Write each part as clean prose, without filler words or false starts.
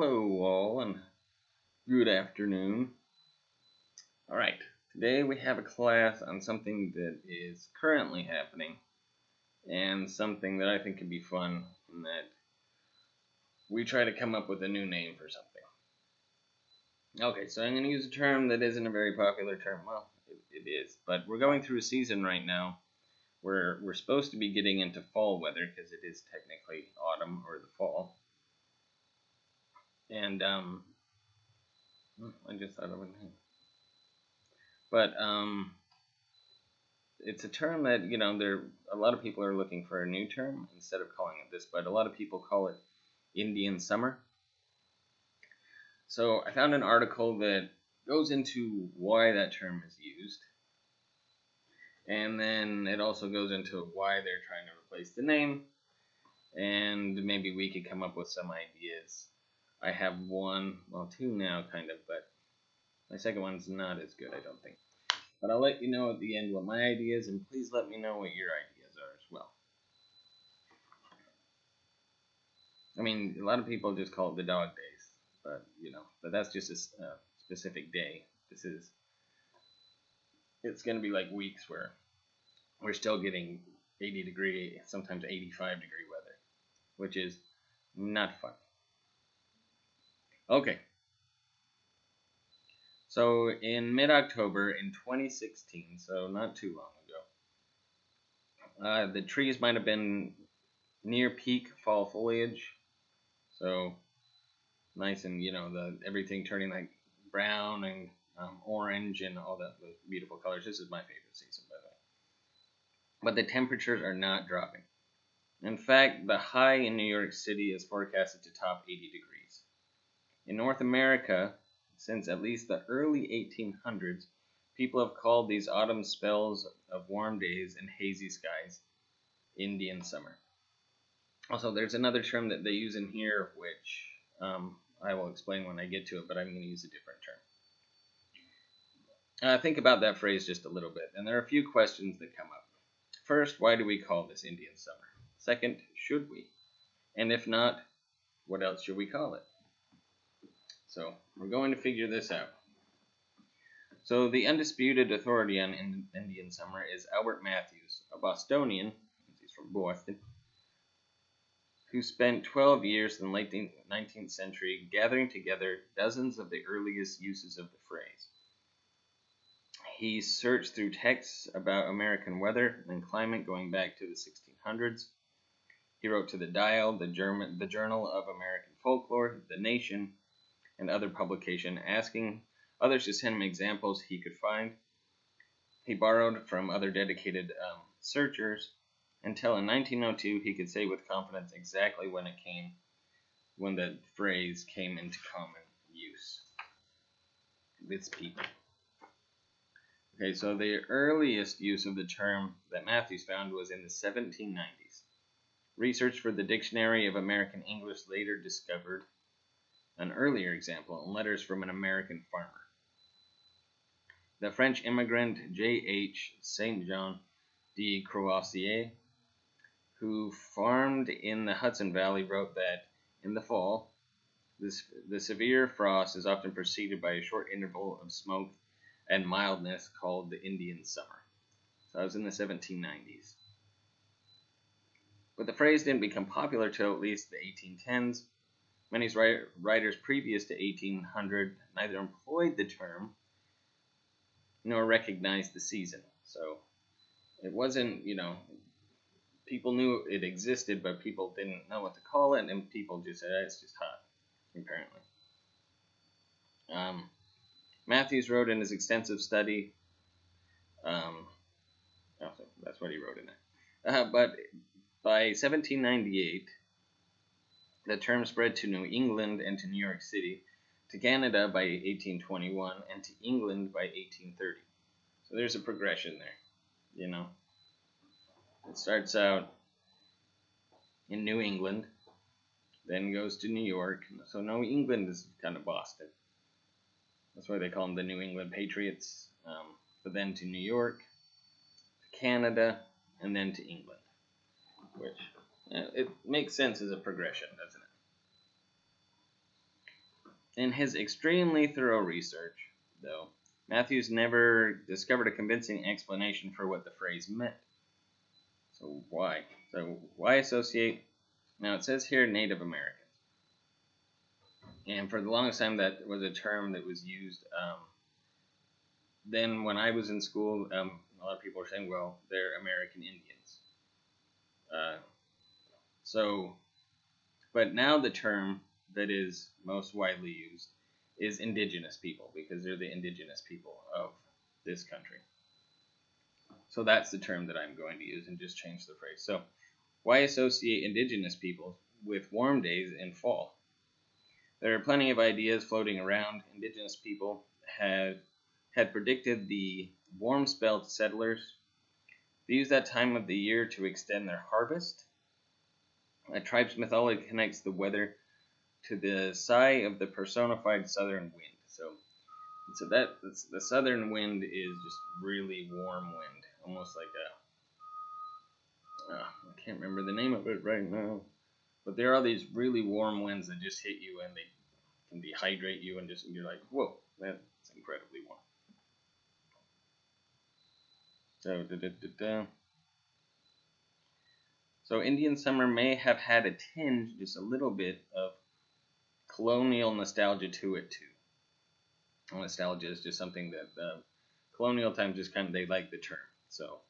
Hello, all, and good afternoon. All right, today we have a class on something that is currently happening and something that I think could be fun, in that we try to come up with a new name for something. Okay, so I'm going to use a term that isn't a very popular term. Well, it is, but we're going through a season right now where we're supposed to be getting into fall weather because it is technically autumn or the fall. And I just thought of a name. But it's a term that a lot of people are looking for a new term instead of calling it this, but a lot of people call it Indian summer. So I found an article that goes into why that term is used, and then it also goes into why they're trying to replace the name, and maybe we could come up with some ideas. I have two now, kind of, but my second one's not as good, I don't think. But I'll let you know at the end what my idea is, and please let me know what your ideas are as well. I mean, a lot of people just call it the dog days, but that's just a specific day. It's going to be like weeks where we're still getting 80 degree, sometimes 85 degree weather, which is not fun. Okay. So in mid-October in 2016, so not too long ago, the trees might have been near peak fall foliage, so nice, and everything turning like brown and orange and all those beautiful colors. This is my favorite season, by the way. But the temperatures are not dropping. In fact, the high in New York City is forecasted to top 80 degrees. In North America, since at least the early 1800s, people have called these autumn spells of warm days and hazy skies Indian summer. Also, there's another term that they use in here, which I will explain when I get to it, but I'm going to use a different term. Think about that phrase just a little bit, and there are a few questions that come up. First, why do we call this Indian summer? Second, should we? And if not, what else should we call it? So, we're going to figure this out. So, the undisputed authority on Indian summer is Albert Matthews, a Bostonian, he's from Boston, who spent 12 years in the late 19th century gathering together dozens of the earliest uses of the phrase. He searched through texts about American weather and climate going back to the 1600s. He wrote to the Dial, the Journal of American Folklore, The Nation, and other publications, asking others to send him examples he could find. He borrowed from other dedicated searchers until in 1902 he could say with confidence exactly when the phrase came into common use with people. Okay, so the earliest use of the term that Matthews found was in the 1790s. Research for the Dictionary of American English later discovered an earlier example in letters from an American farmer. The French immigrant J.H. St. John de Croisier, who farmed in the Hudson Valley, wrote that in the fall, the severe frost is often preceded by a short interval of smoke and mildness called the Indian summer. So that was in the 1790s. But the phrase didn't become popular till at least the 1810s. Many writers previous to 1800 neither employed the term nor recognized the season. So it wasn't, people knew it existed, but people didn't know what to call it, and people just said, it's just hot, apparently. Matthews wrote in his extensive study, that's what he wrote in it. But by 1798, the term spread to New England and to New York City, to Canada by 1821, and to England by 1830. So there's a progression there, It starts out in New England, then goes to New York. So New England is kind of Boston. That's why they call them the New England Patriots. But then to New York, to Canada, and then to England. Which, it makes sense as a progression, doesn't In his extremely thorough research, though, Matthews never discovered a convincing explanation for what the phrase meant. So why? So why associate? Now it says here Native Americans. And for the longest time, that was a term that was used. Then when I was in school, a lot of people were saying, well, they're American Indians. But now the term that is most widely used is indigenous people, because they're the indigenous people of this country. So that's the term that I'm going to use, and just change the phrase. So why associate indigenous people with warm days in fall? There are plenty of ideas floating around. Indigenous people had predicted the warm spell to settlers. They used that time of the year to extend their harvest. A tribe's mythology connects the weather to the sigh of the personified southern wind. So that's the southern wind is just really warm wind, almost like I can't remember the name of it right now, but there are these really warm winds that just hit you and they can dehydrate you, and you're like, whoa, that's incredibly warm. So Indian summer may have had a tinge, just a little bit, of colonial nostalgia to it too. Nostalgia is just something that colonial times just kind of, they like the term. So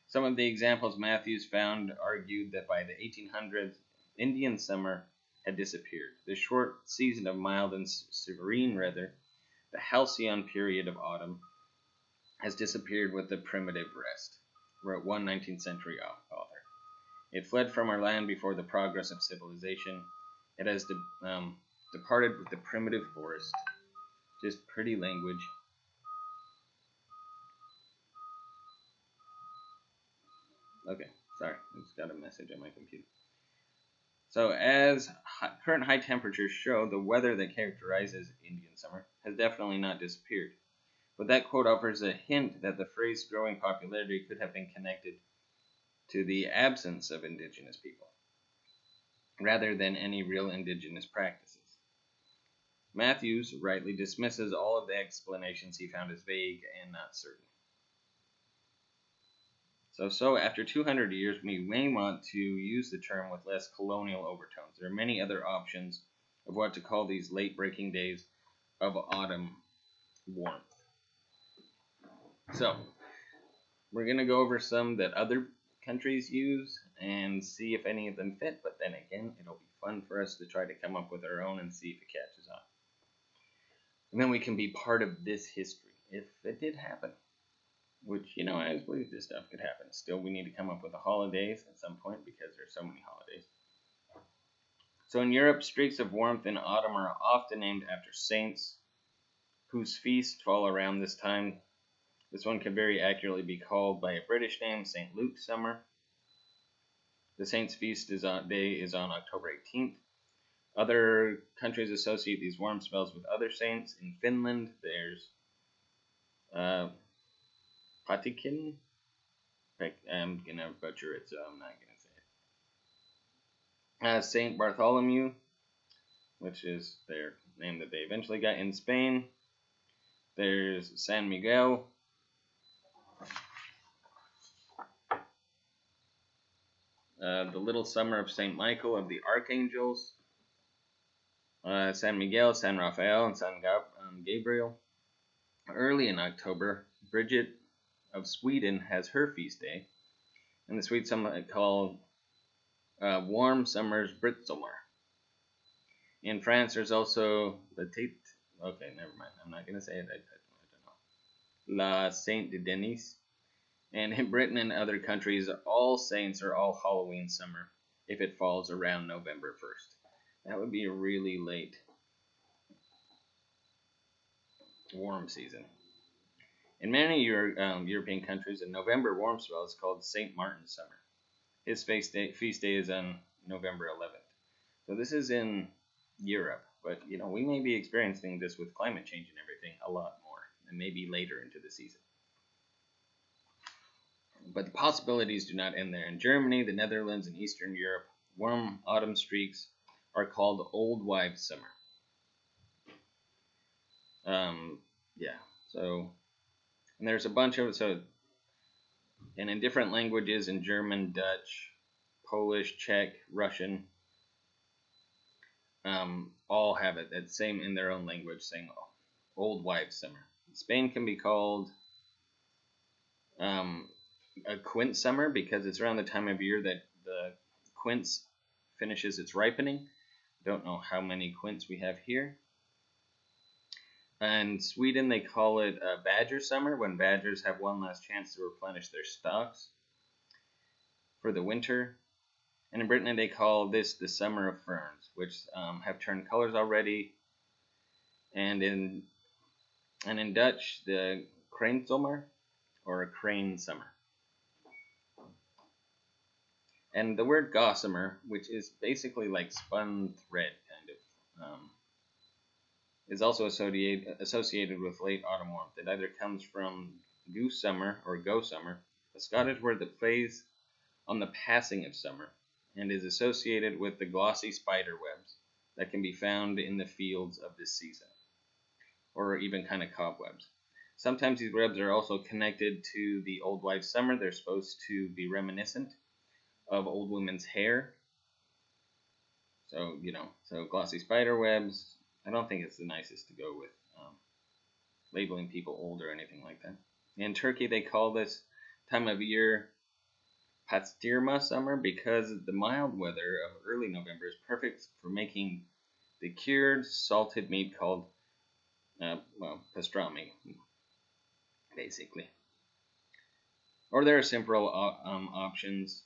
some of the examples Matthews found argued that by the 1800s, Indian summer had disappeared. The short season of mild and serene weather, the halcyon period of autumn, has disappeared with the primitive rest, wrote one 19th century author. It fled from our land before the progress of civilization. It has departed with the primitive forest. Just pretty language. Okay, sorry, I just got a message on my computer. So as current high temperatures show, the weather that characterizes Indian summer has definitely not disappeared. But that quote offers a hint that the phrase's growing popularity could have been connected to the absence of indigenous people, rather than any real indigenous practices. Matthews rightly dismisses all of the explanations he found as vague and not certain. So after 200 years, we may want to use the term with less colonial overtones. There are many other options of what to call these late-breaking days of autumn warmth. So, we're going to go over some that other countries use and see if any of them fit, but then again, it'll be fun for us to try to come up with our own and see if it catches on. And then we can be part of this history, if it did happen. Which, I always believe this stuff could happen. Still, we need to come up with the holidays at some point, because there's so many holidays. So in Europe, streaks of warmth in autumn are often named after saints whose feasts fall around this time. This one can very accurately be called by a British name, St. Luke's Summer. The saint's feast day is on October 18th. Other countries associate these warm spells with other saints. In Finland, there's Patikin. I'm going to butcher it, so I'm not going to say it. St. Bartholomew, which is their name that they eventually got. In Spain, there's San Miguel. The Little Summer of St. Michael of the Archangels. San Miguel, San Rafael, and San Gabriel. Early in October, Bridget of Sweden has her feast day, and the Swedes call warm summer's Britsommar. In France, there's also the Tate. Okay, never mind. I'm not going to say it. I don't know. La Saint de Denis. And in Britain and other countries, All Saints or All Halloween summer if it falls around November 1st. That would be a really late warm season. In many European countries, a November warm spell is called St. Martin's Summer. His feast day is on November 11th. So this is in Europe, but we may be experiencing this with climate change and everything a lot more, and maybe later into the season. But the possibilities do not end there. In Germany, the Netherlands, and Eastern Europe, warm autumn streaks are called Old Wives' Summer. Yeah. So, and there's a bunch of and in different languages, in German, Dutch, Polish, Czech, Russian, all have it. That same in their own language, saying Old Wives' Summer. Spain can be called um, a quince summer because it's around the time of year that the quince finishes its ripening. Don't know how many quince we have here. And Sweden, they call it a badger summer when badgers have one last chance to replenish their stocks for the winter. And in Britain, they call this the summer of ferns, which have turned colors already. And in Dutch, the kraanzomer, or a crane summer. And the word gossamer, which is basically like spun thread, kind of, is also associated with late autumn warmth. It either comes from goose summer or go summer, a Scottish word that plays on the passing of summer, and is associated with the glossy spider webs that can be found in the fields of this season, or even kind of cobwebs. Sometimes these webs are also connected to the old wives' summer. They're supposed to be reminiscent of old women's hair. So, so glossy spider webs. I don't think it's the nicest to go with labeling people old or anything like that. In Turkey, they call this time of year Pastirma summer because the mild weather of early November is perfect for making the cured salted meat called, pastrami, basically. Or there are simpler options.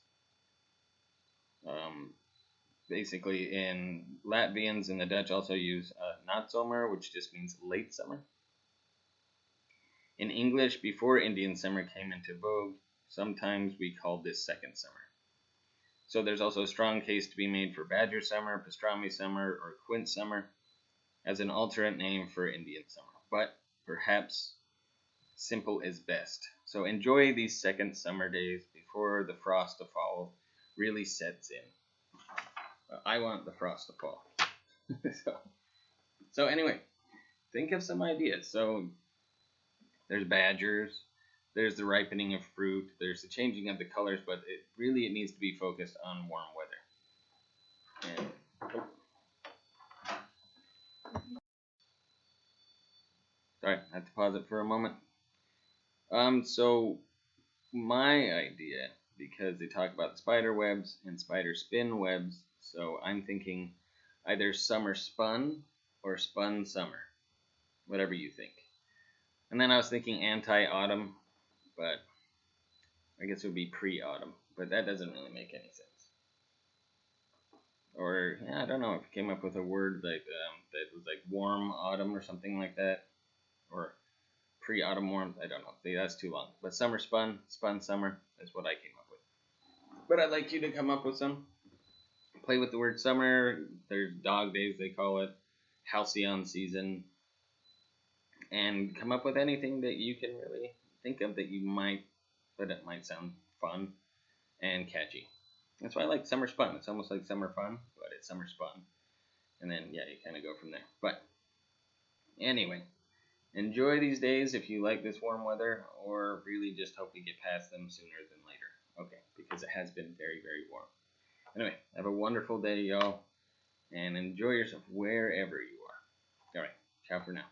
Um, Basically, in Latvians and the Dutch also use nazomer, which just means late summer. In English, before Indian summer came into vogue, sometimes we called this second summer. So there's also a strong case to be made for badger summer, pastrami summer, or quince summer as an alternate name for Indian summer. But perhaps simple is best. So enjoy these second summer days before the frost of fall really sets in. I want the frost to fall. so anyway, think of some ideas. So there's badgers, there's the ripening of fruit, there's the changing of the colors, but it needs to be focused on warm weather. And sorry, I have to pause it for a moment. So my idea, because they talk about spider webs and spider spin webs, so I'm thinking either summer spun or spun summer, whatever you think. And then I was thinking anti-autumn, but I guess it would be pre-autumn, but that doesn't really make any sense. Or I don't know if I came up with a word like that was like warm autumn or something like that, or pre-autumn warmth. I don't know. See, that's too long. But summer spun summer is what I came up with. But I'd like you to come up with some. Play with the word summer. There's dog days they call it, halcyon season, and come up with anything that you can really think of that it might sound fun and catchy. That's why I like summer spun. It's almost like summer fun, but it's summer spun. And then, yeah, you kind of go from there. But anyway, enjoy these days if you like this warm weather, or really just hope we get past them sooner than later. Okay, because it has been very, very warm. Anyway, have a wonderful day, y'all, and enjoy yourself wherever you are. All right, ciao for now.